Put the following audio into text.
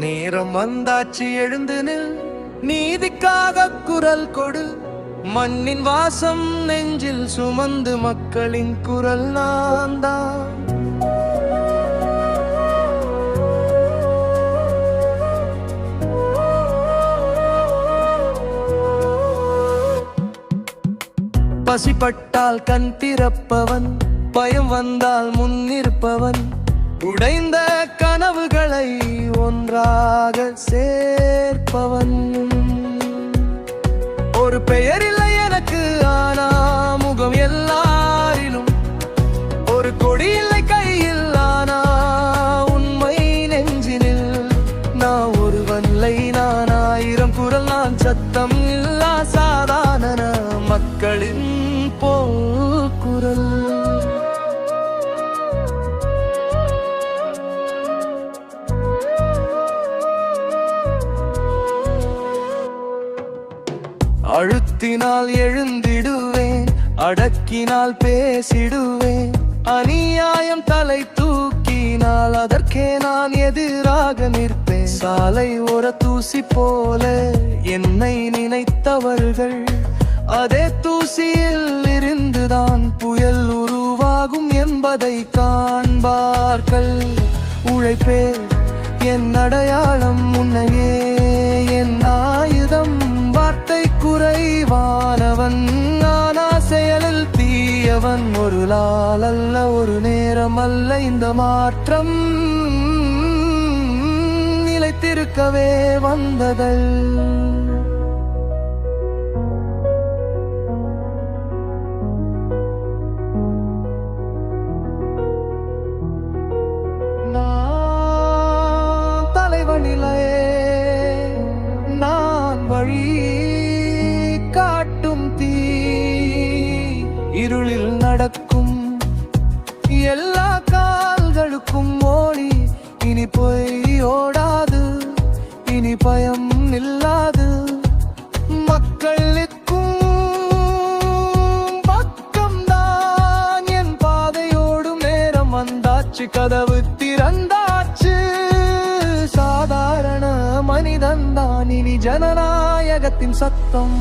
நேரம் வந்தாச்சு எழுந்து நில், நீதிக்காக குரல் கொடு. மண்ணின் வாசம் நெஞ்சில் சுமந்து மக்களின் குரல் நான் தான். பசிப்பட்டால் கண் திறப்பவன், பயம் வந்தால் முன்னிருப்பவன், உடைந்த கனவுகளை ஒன்றாக சேர்ப்பவன். ஒரு பெயர் இல்லை எனக்கு, ஆனா முகம் எல்லாரிலும். ஒரு கொடி இல்லை கையில், ஆனா உண்மை நெஞ்சினில். நான் ஒருவன்லை, நான் ஆயிரம் குரல், நான் சத்தம் இல்லா சாதாரண மக்களின் போல் குரல். அழுத்தினால் எழுந்திடுவேன், அடக்கினால் பேசிடுவேன். அநியாயம் தலை தூக்கினால் அதற்கே நான் எதிராக நிற்பேன். சாலை ஒரு தூசி போல என்னை நினைத்தவர்கள், அதே தூசியில் இருந்துதான் புயல் உருவாகும் என்பதை காண்பார்கள். உழைப்பே என் அடையாளம், உன்னையே என் ஆயுதம். வார்த்தை குறைவானவன், ஆனா செயலில் தீயவன். ஒரு நாள் அல்ல, ஒரு நேரம் அல்ல, இந்த மாற்றம் நிலைத்திருக்கவே வந்ததல். நான் தலைவனிலே, நான் வழி காட்டும் தீ. இருளில் நடக்கும் எல்லா கால்களுக்கும் ஓடி, இனி போய் ஓடாது, இனி பயம் இல்லாது. மக்களுக்கும் பக்கம்தான் என் பாதையோடும் நேரம் வந்தாச்சு, கதவு திறந்தாச்சு. சாதாரண மனிதன்தான் இனி ஜனநாயகத்தின் சத்தம்.